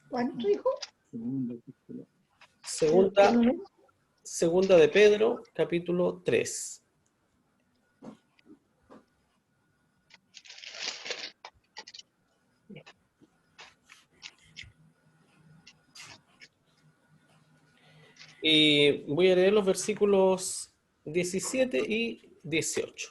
¿Cuánto, hijo? Segunda de Pedro, capítulo 3. Y voy a leer los versículos 17 y 18.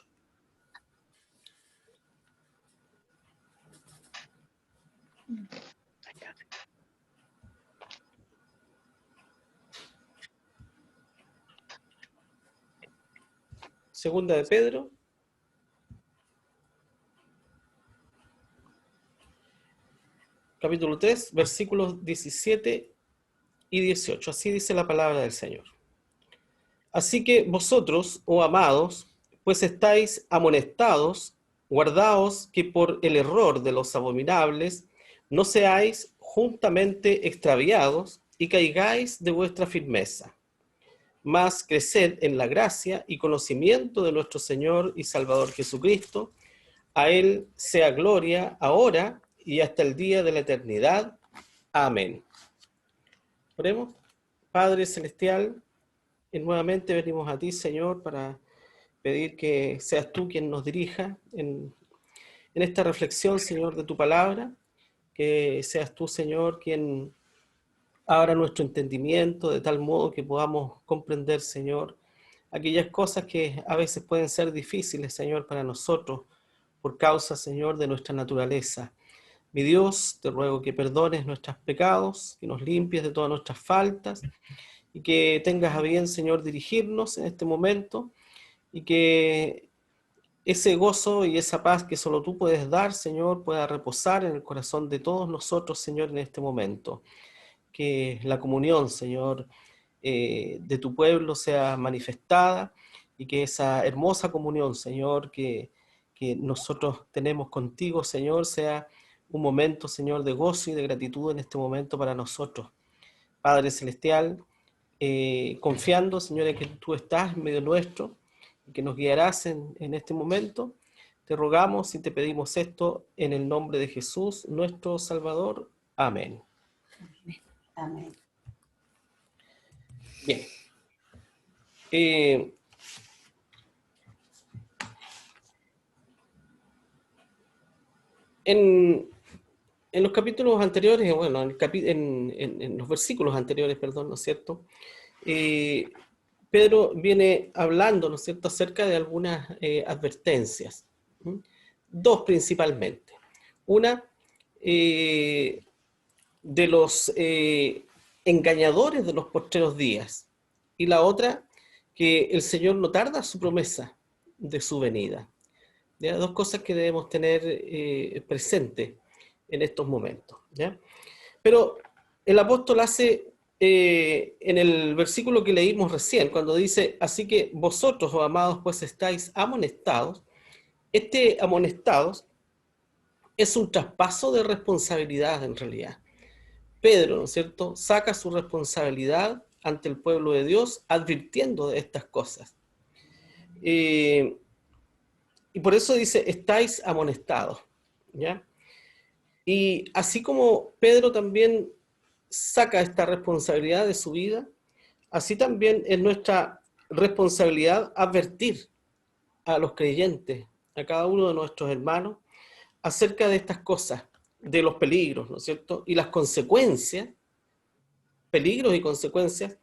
Segunda de Pedro, capítulo 3, versículos 17 y 18. Así dice la palabra del Señor. Así que vosotros, oh amados, pues estáis amonestados, guardaos que por el error de los abominables no seáis juntamente extraviados y caigáis de vuestra firmeza. Mas creced en la gracia y conocimiento de nuestro Señor y Salvador Jesucristo. A Él sea gloria ahora y hasta el día de la eternidad. Amén. Oremos. Padre Celestial, y nuevamente venimos a ti, Señor, para pedir que seas tú quien nos dirija en esta reflexión, Señor, de tu palabra, que seas tú, Señor, quien abra nuestro entendimiento de tal modo que podamos comprender, Señor, aquellas cosas que a veces pueden ser difíciles, Señor, para nosotros, por causa, Señor, de nuestra naturaleza. Mi Dios, te ruego que perdones nuestros pecados, que nos limpies de todas nuestras faltas, y que tengas a bien, Señor, dirigirnos en este momento, y que ese gozo y esa paz que solo tú puedes dar, Señor, pueda reposar en el corazón de todos nosotros, Señor, en este momento. Que la comunión, Señor, de tu pueblo sea manifestada, y que esa hermosa comunión, Señor, que nosotros tenemos contigo, Señor, sea un momento, Señor, de gozo y de gratitud en este momento para nosotros. Padre Celestial, confiando, Señor, en que tú estás en medio nuestro y que nos guiarás en este momento, te rogamos y te pedimos esto en el nombre de Jesús, nuestro Salvador. Amén. Amén. Bien. En los capítulos anteriores, bueno, en los versículos anteriores, perdón, ¿no es cierto? Pedro viene hablando, ¿no es cierto?, acerca de algunas advertencias. ¿Mm? Dos principalmente. Una, de los engañadores de los postreros días. Y la otra, que el Señor no tarda su promesa de su venida. ¿Ya? Dos cosas que debemos tener presente en estos momentos. ¿Ya? Pero el apóstol hace, en el versículo que leímos recién, cuando dice, así que vosotros, oh amados, pues estáis amonestados. Este amonestados es un traspaso de responsabilidad en realidad. Pedro, ¿no es cierto?, saca su responsabilidad ante el pueblo de Dios advirtiendo de estas cosas. Y por eso dice, estáis amonestados, ¿ya? Y así como Pedro también saca esta responsabilidad de su vida, así también es nuestra responsabilidad advertir a los creyentes, a cada uno de nuestros hermanos, acerca de estas cosas, de los peligros, ¿no es cierto? Y las consecuencias, peligros y consecuencias,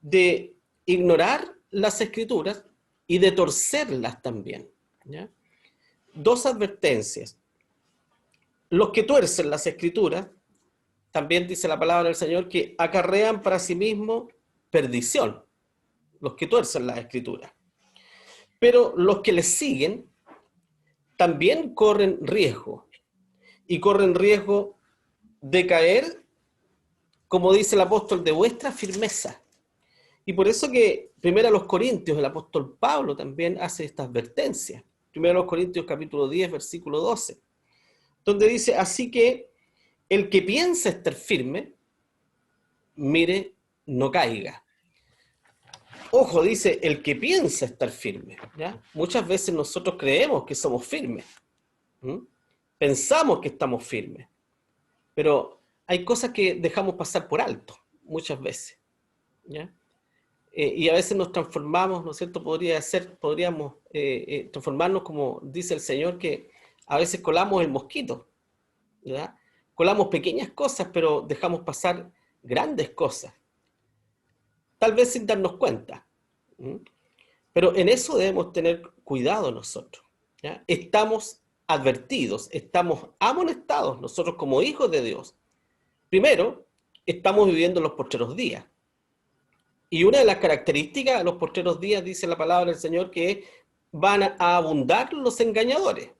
de ignorar las Escrituras y de torcerlas también, ¿ya? Dos advertencias. Los que tuercen las Escrituras, también dice la palabra del Señor, que acarrean para sí mismos perdición, los que tuercen las Escrituras. Pero los que les siguen también corren riesgo, y corren riesgo de caer, como dice el apóstol, de vuestra firmeza. Y por eso que primero a los Corintios, el apóstol Pablo también hace esta advertencia. Primero a los Corintios capítulo 10, versículo 12, donde dice, así que el que piensa estar firme, mire, no caiga. Ojo, dice, el que piensa estar firme, ¿ya? Muchas veces nosotros creemos que somos firmes, ¿Mm? Pensamos que estamos firmes, pero hay cosas que dejamos pasar por alto muchas veces, ¿ya? Y a veces nos transformamos, ¿no es cierto? Podríamos transformarnos, como dice el Señor, que a veces colamos el mosquito, ¿ya? Colamos pequeñas cosas, pero dejamos pasar grandes cosas, tal vez sin darnos cuenta. ¿Mm? Pero en eso debemos tener cuidado nosotros, ¿ya? Estamos advertidos, estamos amonestados nosotros como hijos de Dios. Primero, estamos viviendo los postreros días. Y una de las características de los postreros días, dice la palabra del Señor, que van a abundar los engañadores.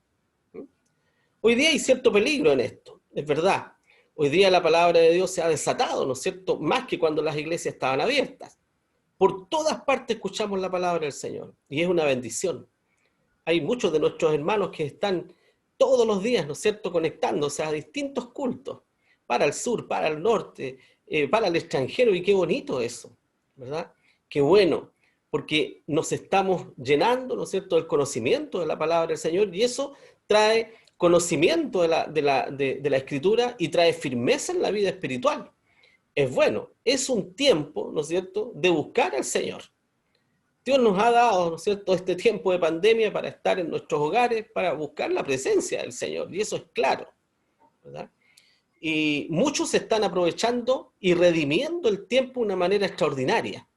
Hoy día hay cierto peligro en esto, es verdad. Hoy día la palabra de Dios se ha desatado, ¿no es cierto? Más que cuando las iglesias estaban abiertas. Por todas partes escuchamos la palabra del Señor y es una bendición. Hay muchos de nuestros hermanos que están todos los días, ¿no es cierto?, conectándose a distintos cultos, para el sur, para el norte, para el extranjero, y qué bonito eso, ¿verdad? Qué bueno, porque nos estamos llenando, ¿no es cierto?, del conocimiento de la palabra del Señor, y eso trae conocimiento de la Escritura y trae firmeza en la vida espiritual. Es bueno, es un tiempo, ¿no es cierto?, de buscar al Señor. Dios nos ha dado, ¿no es cierto?, este tiempo de pandemia para estar en nuestros hogares, para buscar la presencia del Señor, y eso es claro, ¿verdad? Y muchos se están aprovechando y redimiendo el tiempo de una manera extraordinaria,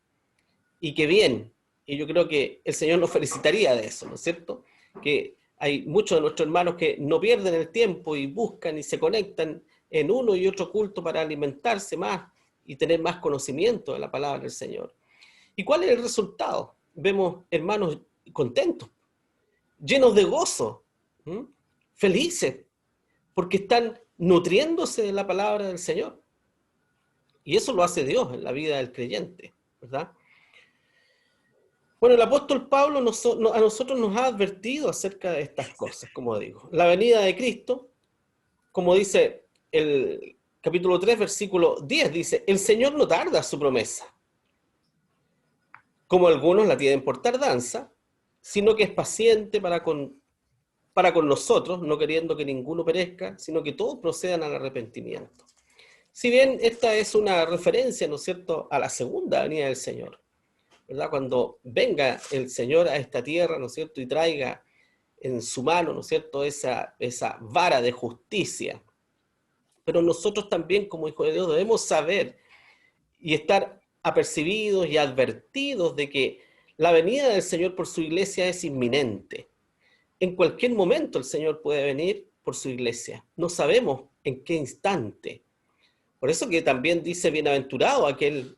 y qué bien, y yo creo que el Señor nos felicitaría de eso, ¿no es cierto? Que hay muchos de nuestros hermanos que no pierden el tiempo y buscan y se conectan en uno y otro culto para alimentarse más y tener más conocimiento de la palabra del Señor. ¿Y cuál es el resultado? Vemos hermanos contentos, llenos de gozo, ¿m? Felices, porque están nutriéndose de la palabra del Señor. Y eso lo hace Dios en la vida del creyente, ¿verdad? Bueno, el apóstol Pablo a nosotros nos ha advertido acerca de estas cosas, como digo. La venida de Cristo, como dice el capítulo 3, versículo 10, dice, el Señor no tarda su promesa, como algunos la tienen por tardanza, sino que es paciente para con nosotros, no queriendo que ninguno perezca, sino que todos procedan al arrepentimiento. Si bien esta es una referencia, ¿no es cierto?, a la segunda venida del Señor, ¿verdad? Cuando venga el Señor a esta tierra, ¿no es cierto?, y traiga en su mano, ¿no es cierto?, esa vara de justicia. Pero nosotros también, como hijos de Dios, debemos saber y estar apercibidos y advertidos de que la venida del Señor por su iglesia es inminente. En cualquier momento el Señor puede venir por su iglesia. No sabemos en qué instante. Por eso que también dice, bienaventurado aquel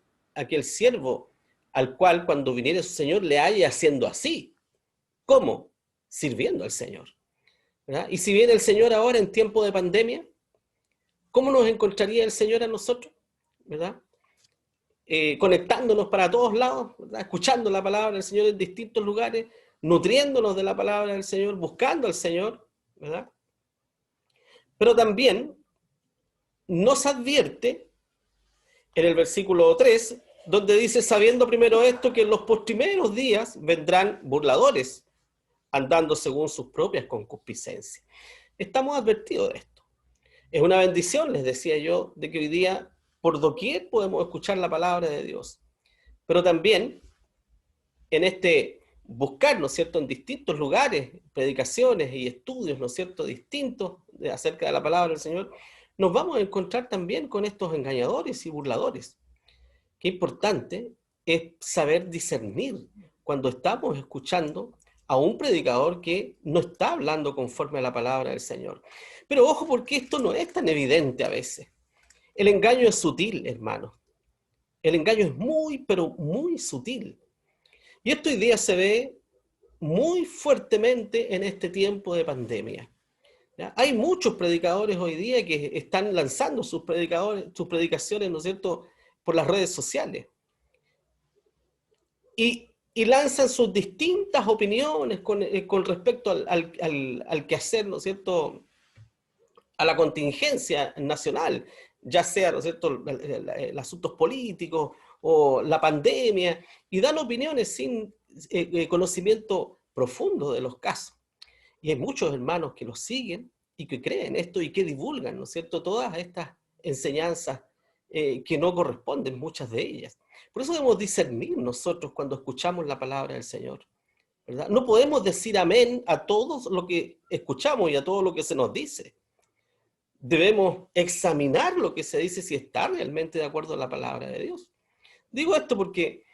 siervo al cual cuando viniere su Señor le haya haciendo así. ¿Cómo? Sirviendo al Señor, ¿verdad? Y si viene el Señor ahora en tiempo de pandemia, ¿cómo nos encontraría el Señor a nosotros? ¿Verdad? Conectándonos para todos lados, ¿verdad? Escuchando la palabra del Señor en distintos lugares, nutriéndonos de la palabra del Señor, buscando al Señor, ¿verdad? Pero también nos advierte en el versículo 3, donde dice, sabiendo primero esto, que en los postrimeros días vendrán burladores, andando según sus propias concupiscencias. Estamos advertidos de esto. Es una bendición, les decía yo, de que hoy día por doquier podemos escuchar la palabra de Dios. Pero también en este buscar, ¿no es cierto?, en distintos lugares, predicaciones y estudios, ¿no es cierto?, distintos acerca de la palabra del Señor, nos vamos a encontrar también con estos engañadores y burladores. Qué importante es saber discernir cuando estamos escuchando a un predicador que no está hablando conforme a la palabra del Señor. Pero ojo, porque esto no es tan evidente a veces. El engaño es sutil, hermano. El engaño es muy, pero muy sutil. Y esto hoy día se ve muy fuertemente en este tiempo de pandemia. ¿Ya? Hay muchos predicadores hoy día que están lanzando sus predicaciones, ¿no es cierto?, por las redes sociales. Y lanzan sus distintas opiniones con respecto al quehacer, ¿no es cierto?, a la contingencia nacional, ya sea, ¿no es cierto?, los asuntos políticos o la pandemia, y dan opiniones sin conocimiento profundo de los casos. Y hay muchos hermanos que lo siguen y que creen esto y que divulgan, ¿no es cierto?, todas estas enseñanzas que no corresponden, muchas de ellas. Por eso debemos discernir nosotros cuando escuchamos la palabra del Señor, ¿verdad? No podemos decir amén a todo lo que escuchamos y a todo lo que se nos dice. Debemos examinar lo que se dice si está realmente de acuerdo a la palabra de Dios. Digo esto porque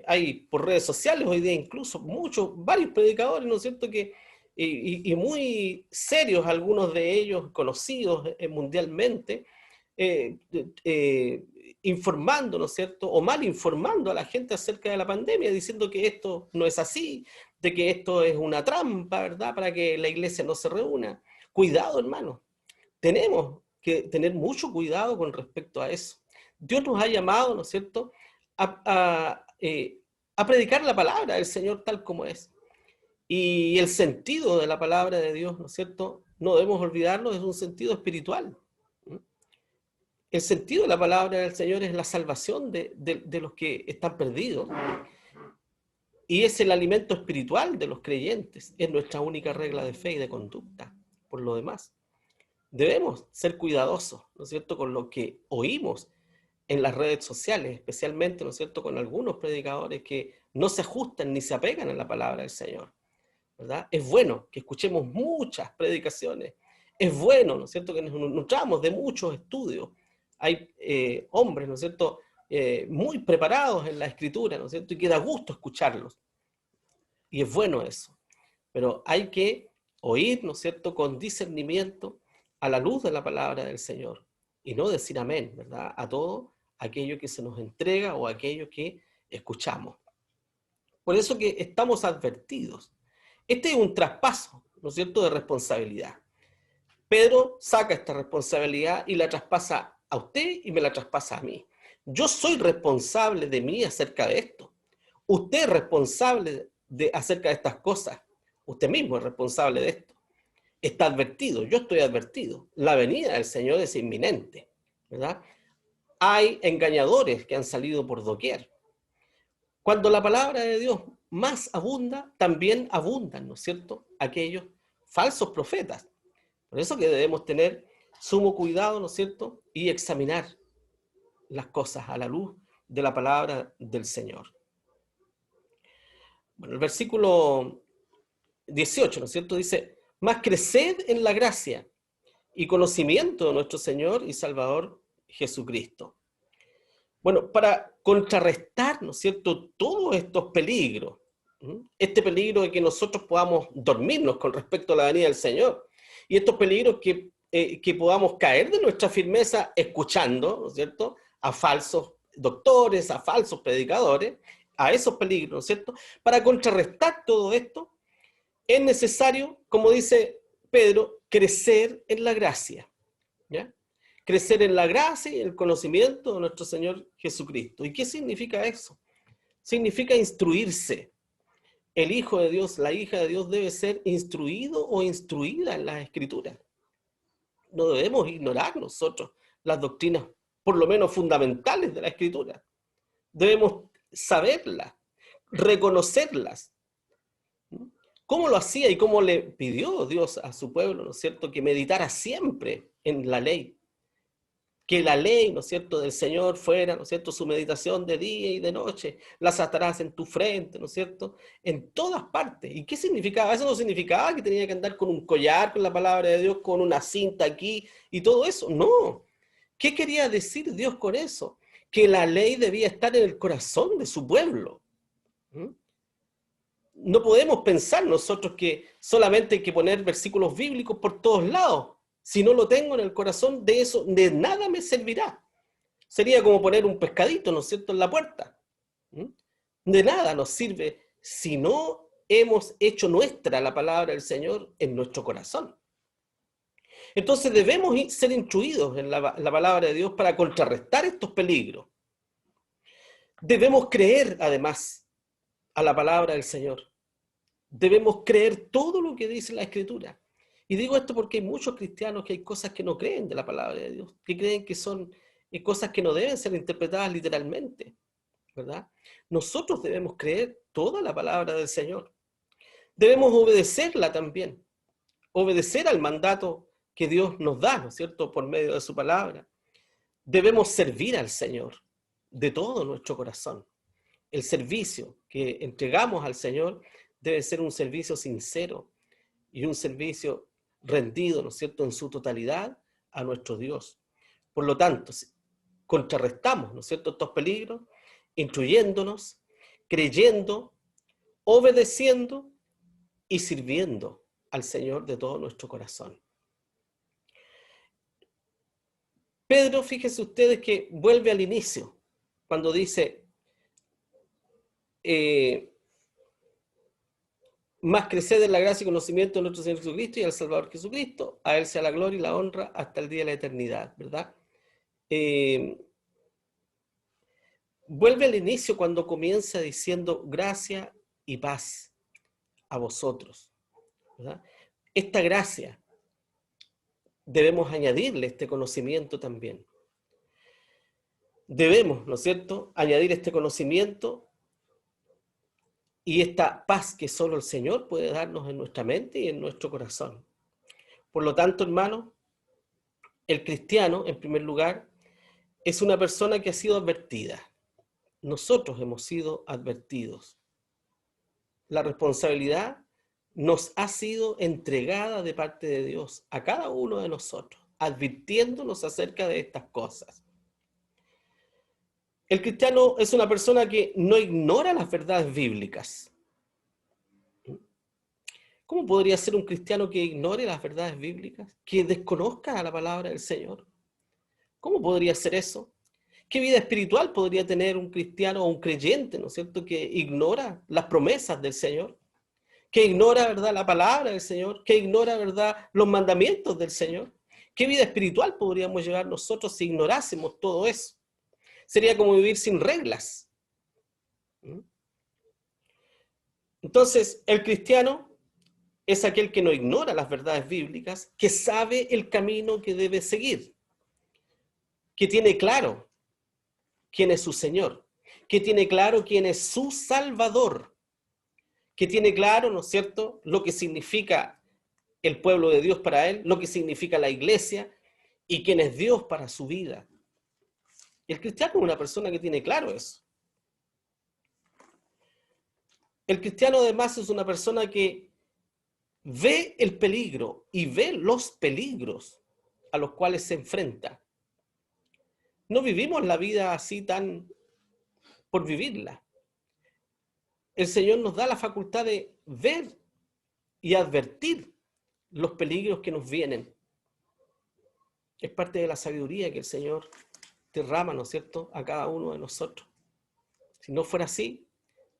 hay por redes sociales hoy día incluso varios predicadores, ¿no es cierto?, que, y muy serios, algunos de ellos conocidos mundialmente, informando, ¿no es cierto?, o mal informando a la gente acerca de la pandemia, diciendo que esto no es así, de que esto es una trampa, ¿verdad?, para que la iglesia no se reúna. Cuidado, hermano. Tenemos que tener mucho cuidado con respecto a eso. Dios nos ha llamado, ¿no es cierto?, a predicar la palabra del Señor tal como es. Y el sentido de la palabra de Dios, ¿no es cierto?, no debemos olvidarlo, es un sentido espiritual. El sentido de la palabra del Señor es la salvación de los que están perdidos. Y es el alimento espiritual de los creyentes. Es nuestra única regla de fe y de conducta. Por lo demás, debemos ser cuidadosos, ¿no es cierto?, con lo que oímos en las redes sociales, especialmente, ¿no es cierto?, con algunos predicadores que no se ajustan ni se apegan a la palabra del Señor, ¿verdad? Es bueno que escuchemos muchas predicaciones, es bueno, ¿no es cierto?, que nos nutramos de muchos estudios. Hay hombres, ¿no es cierto?, muy preparados en la escritura, ¿no es cierto?, y que da gusto escucharlos. Y es bueno eso. Pero hay que oír, ¿no es cierto?, con discernimiento a la luz de la palabra del Señor. Y no decir amén, ¿verdad?, a todo aquello que se nos entrega o aquello que escuchamos. Por eso que estamos advertidos. Este es un traspaso, ¿no es cierto?, de responsabilidad. Pedro saca esta responsabilidad y la traspasa a usted y me la traspasa a mí. Yo soy responsable de mí acerca de esto. Usted es responsable acerca de estas cosas. Usted mismo es responsable de esto. Está advertido, yo estoy advertido. La venida del Señor es inminente, ¿verdad? Hay engañadores que han salido por doquier. Cuando la palabra de Dios más abunda, también abundan, ¿no es cierto?, aquellos falsos profetas. Por eso que debemos tener sumo cuidado, ¿no es cierto?, y examinar las cosas a la luz de la palabra del Señor. Bueno, el versículo 18, ¿no es cierto?, dice: más creced en la gracia y conocimiento de nuestro Señor y Salvador Jesucristo. Bueno, para contrarrestar, ¿no es cierto?, todos estos peligros, este peligro de que nosotros podamos dormirnos con respecto a la venida del Señor, y estos peligros que podamos caer de nuestra firmeza escuchando, ¿no es cierto?, a falsos doctores, a falsos predicadores, a esos peligros, ¿no es cierto? Para contrarrestar todo esto, es necesario, como dice Pedro, crecer en la gracia, ¿ya? Crecer en la gracia y el conocimiento de nuestro Señor Jesucristo. ¿Y qué significa eso? Significa instruirse. El Hijo de Dios, la hija de Dios debe ser instruido o instruida en las Escrituras. No debemos ignorar nosotros las doctrinas, por lo menos fundamentales de la Escritura. Debemos saberlas, reconocerlas. ¿Cómo lo hacía y cómo le pidió Dios a su pueblo, ¿no es cierto?, que meditara siempre en la ley? Que la ley, ¿no es cierto?, del Señor fuera, ¿no es cierto?, su meditación de día y de noche. Las atarás en tu frente, ¿no es cierto?, en todas partes. ¿Y qué significaba? Eso no significaba que tenía que andar con un collar, con la palabra de Dios, con una cinta aquí y todo eso. No. ¿Qué quería decir Dios con eso? Que la ley debía estar en el corazón de su pueblo. No podemos pensar nosotros que solamente hay que poner versículos bíblicos por todos lados. Si no lo tengo en el corazón, de eso de nada me servirá. Sería como poner un pescadito, ¿no es cierto?, en la puerta. De nada nos sirve si no hemos hecho nuestra la palabra del Señor en nuestro corazón. Entonces debemos ser instruidos en la palabra de Dios para contrarrestar estos peligros. Debemos creer, además, a la palabra del Señor. Debemos creer todo lo que dice la Escritura. Y digo esto porque hay muchos cristianos que hay cosas que no creen de la palabra de Dios, que creen que son cosas que no deben ser interpretadas literalmente, ¿verdad? Nosotros debemos creer toda la palabra del Señor. debemos obedecerla también, obedecer al mandato que Dios nos da, ¿no es cierto?, por medio de su palabra. Debemos servir al Señor de todo nuestro corazón. El servicio que entregamos al Señor debe ser un servicio sincero y un servicio rendido, ¿no es cierto?, en su totalidad a nuestro Dios. Por lo tanto, contrarrestamos, ¿no es cierto?, estos peligros, instruyéndonos, creyendo, obedeciendo y sirviendo al Señor de todo nuestro corazón. Pedro, fíjense ustedes que vuelve al inicio, cuando dice, más crecer en la gracia y conocimiento de nuestro Señor Jesucristo y al Salvador Jesucristo, a Él sea la gloria y la honra hasta el día de la eternidad, ¿verdad? Vuelve al inicio cuando comienza diciendo gracia y paz a vosotros, ¿verdad? Esta gracia debemos añadirle este conocimiento también. Debemos, ¿no es cierto?, añadir este conocimiento y esta paz que solo el Señor puede darnos en nuestra mente y en nuestro corazón. Por lo tanto, hermanos, el cristiano, en primer lugar, es una persona que ha sido advertida. Nosotros hemos sido advertidos. La responsabilidad nos ha sido entregada de parte de Dios a cada uno de nosotros, advirtiéndonos acerca de estas cosas. El cristiano es una persona que no ignora las verdades bíblicas. ¿Cómo podría ser un cristiano que ignore las verdades bíblicas? ¿Que desconozca la palabra del Señor? ¿Cómo podría ser eso? ¿Qué vida espiritual podría tener un cristiano o un creyente, ¿no es cierto?, que ignora las promesas del Señor, que ignora, ¿verdad?, la palabra del Señor, que ignora, ¿verdad?, los mandamientos del Señor. ¿Qué vida espiritual podríamos llevar nosotros si ignorásemos todo eso? Sería como vivir sin reglas. Entonces, el cristiano es aquel que no ignora las verdades bíblicas, que sabe el camino que debe seguir, que tiene claro quién es su Señor, que tiene claro quién es su Salvador, que tiene claro, ¿no es cierto?, lo que significa el pueblo de Dios para él, lo que significa la iglesia y quién es Dios para su vida. El cristiano es una persona que tiene claro eso. El cristiano además es una persona que ve el peligro y ve los peligros a los cuales se enfrenta. No vivimos la vida así tan por vivirla. El Señor nos da la facultad de ver y advertir los peligros que nos vienen. Es parte de la sabiduría que el Señor derrama, ¿no es cierto?, a cada uno de nosotros. Si no fuera así,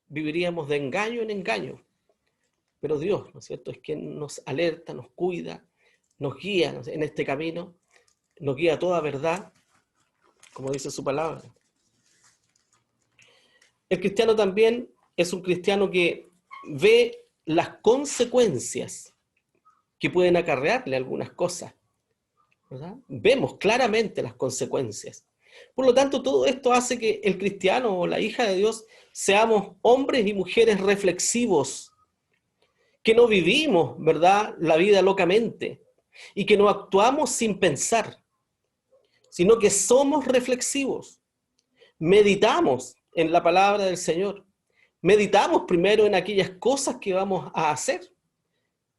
viviríamos de engaño en engaño. Pero Dios, ¿no es cierto?, es quien nos alerta, nos cuida, nos guía, ¿no?, en este camino, nos guía a toda verdad, como dice su palabra. El cristiano también es un cristiano que ve las consecuencias que pueden acarrearle algunas cosas, ¿verdad? Vemos claramente las consecuencias. Por lo tanto, todo esto hace que el cristiano o la hija de Dios seamos hombres y mujeres reflexivos, que no vivimos, ¿verdad?, la vida locamente y que no actuamos sin pensar, sino que somos reflexivos. Meditamos en la palabra del Señor. Meditamos primero en aquellas cosas que vamos a hacer,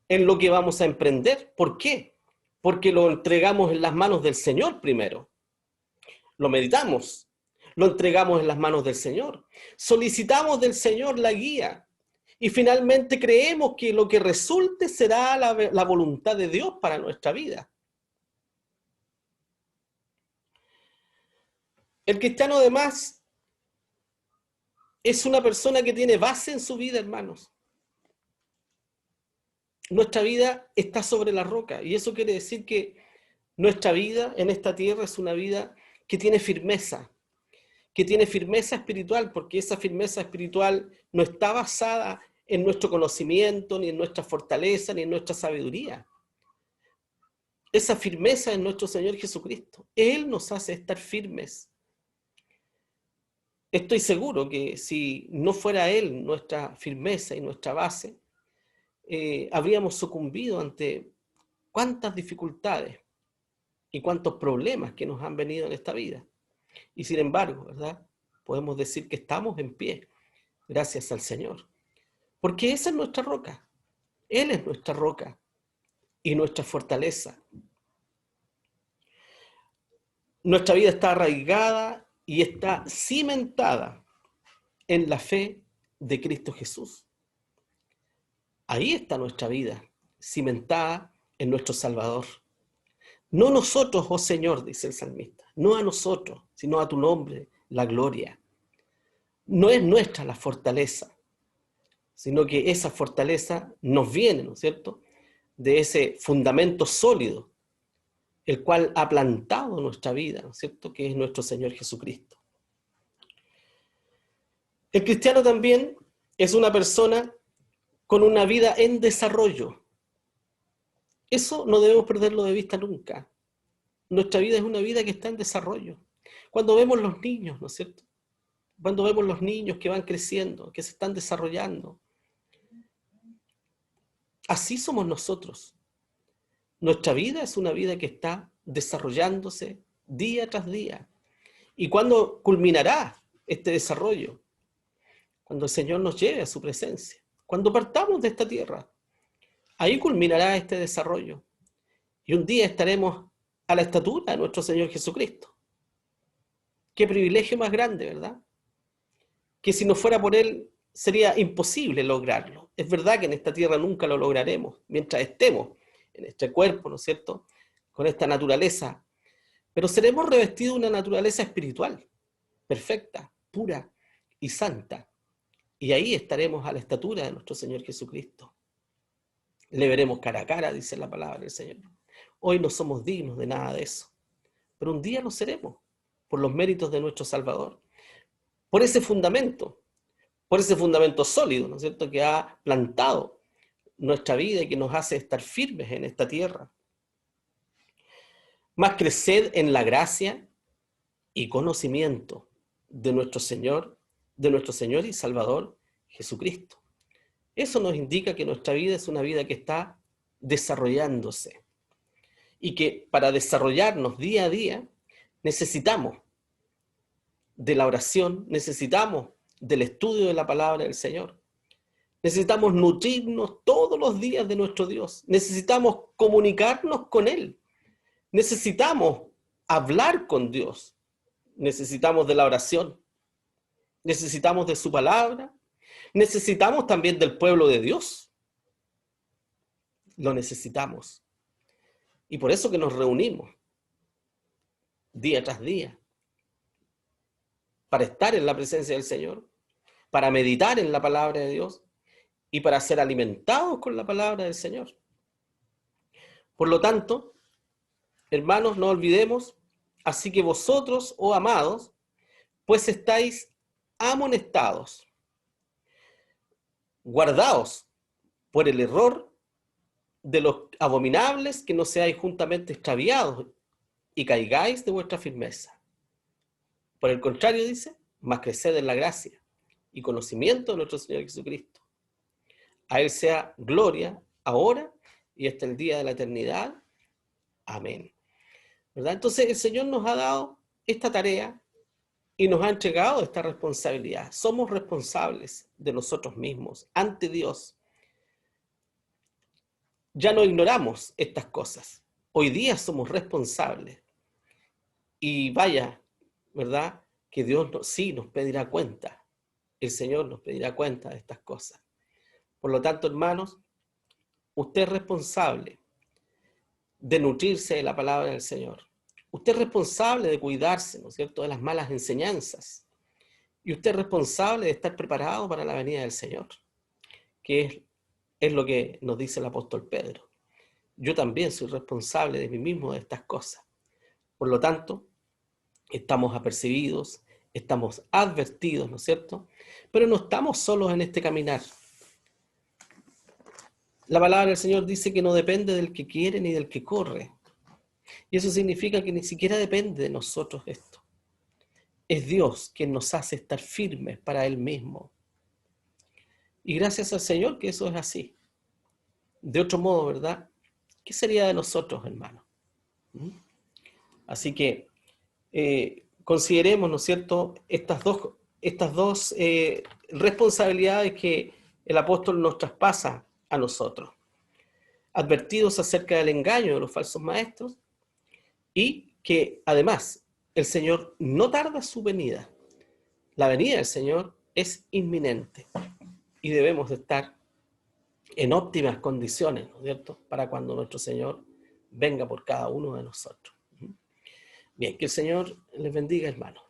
en lo que vamos a emprender. ¿Por qué? Porque lo entregamos en las manos del Señor primero. Lo meditamos, lo entregamos en las manos del Señor. Solicitamos del Señor la guía y finalmente creemos que lo que resulte será la voluntad de Dios para nuestra vida. El cristiano además es una persona que tiene base en su vida, hermanos. Nuestra vida está sobre la roca y eso quiere decir que nuestra vida en esta tierra es una vida que tiene firmeza espiritual, porque esa firmeza espiritual no está basada en nuestro conocimiento, ni en nuestra fortaleza, ni en nuestra sabiduría. Esa firmeza es nuestro Señor Jesucristo. Él nos hace estar firmes. Estoy seguro que si no fuera Él nuestra firmeza y nuestra base, habríamos sucumbido ante cuántas dificultades y cuántos problemas que nos han venido en esta vida. Y sin embargo, ¿verdad? Podemos decir que estamos en pie gracias al Señor. Porque esa es nuestra roca. Él es nuestra roca y nuestra fortaleza. Nuestra vida está arraigada y está cimentada en la fe de Cristo Jesús. Ahí está nuestra vida, cimentada en nuestro Salvador. No nosotros, oh Señor, dice el salmista, no a nosotros, sino a tu nombre, la gloria. No es nuestra la fortaleza, sino que esa fortaleza nos viene, ¿no es cierto?, de ese fundamento sólido, el cual ha plantado nuestra vida, ¿no es cierto?, que es nuestro Señor Jesucristo. El cristiano también es una persona con una vida en desarrollo. Eso no debemos perderlo de vista nunca. Nuestra vida es una vida que está en desarrollo. Cuando vemos los niños, ¿no es cierto?, cuando vemos los niños que van creciendo, que se están desarrollando, así somos nosotros. Nuestra vida es una vida que está desarrollándose día tras día. ¿Y cuándo culminará este desarrollo? Cuando el Señor nos lleve a su presencia. Cuando partamos de esta tierra, ahí culminará este desarrollo. Y un día estaremos a la estatura de nuestro Señor Jesucristo. Qué privilegio más grande, ¿verdad? Que si no fuera por Él, sería imposible lograrlo. Es verdad que en esta tierra nunca lo lograremos, mientras estemos en este cuerpo, ¿no es cierto?, con esta naturaleza, pero seremos revestidos de una naturaleza espiritual, perfecta, pura y santa, y ahí estaremos a la estatura de nuestro Señor Jesucristo. Le veremos cara a cara, dice la palabra del Señor. Hoy no somos dignos de nada de eso, pero un día lo seremos, por los méritos de nuestro Salvador, por ese fundamento sólido, ¿no es cierto?, que ha plantado nuestra vida y que nos hace estar firmes en esta tierra. Más creced en la gracia y conocimiento de nuestro Señor y Salvador Jesucristo. Eso nos indica que nuestra vida es una vida que está desarrollándose y que para desarrollarnos día a día necesitamos de la oración, necesitamos del estudio de la palabra del Señor. Necesitamos nutrirnos todos los días de nuestro Dios. Necesitamos comunicarnos con Él. Necesitamos hablar con Dios. Necesitamos de la oración. Necesitamos de su palabra. Necesitamos también del pueblo de Dios. Lo necesitamos. Y por eso que nos reunimos día tras día para estar en la presencia del Señor, para meditar en la palabra de Dios y para ser alimentados con la palabra del Señor. Por lo tanto, hermanos, no olvidemos, así que vosotros, oh amados, pues estáis amonestados, guardaos por el error de los abominables, que no seáis juntamente extraviados y caigáis de vuestra firmeza. Por el contrario, dice, más creced en la gracia y conocimiento de nuestro Señor Jesucristo. A Él sea gloria ahora y hasta el día de la eternidad. Amén. ¿Verdad? Entonces el Señor nos ha dado esta tarea y nos ha entregado esta responsabilidad. Somos responsables de nosotros mismos ante Dios. Ya no ignoramos estas cosas. Hoy día somos responsables. Y vaya, ¿verdad?, que Dios sí nos pedirá cuenta. El Señor nos pedirá cuenta de estas cosas. Por lo tanto, hermanos, usted es responsable de nutrirse de la palabra del Señor. Usted es responsable de cuidarse, ¿no es cierto?, de las malas enseñanzas. Y usted es responsable de estar preparado para la venida del Señor, que es lo que nos dice el apóstol Pedro. Yo también soy responsable de mí mismo de estas cosas. Por lo tanto, estamos apercibidos, estamos advertidos, ¿no es cierto? Pero no estamos solos en este caminar. La palabra del Señor dice que no depende del que quiere ni del que corre. Y eso significa que ni siquiera depende de nosotros esto. Es Dios quien nos hace estar firmes para Él mismo. Y gracias al Señor que eso es así. De otro modo, ¿verdad? ¿Qué sería de nosotros, hermanos? ¿Mm? Así que consideremos, ¿no es cierto?, estas dos responsabilidades que el apóstol nos traspasa a nosotros. Advertidos acerca del engaño de los falsos maestros y que además el Señor no tarda su venida. La venida del Señor es inminente y debemos de estar en óptimas condiciones, ¿no es cierto?, para cuando nuestro Señor venga por cada uno de nosotros. Bien, que el Señor les bendiga, hermanos.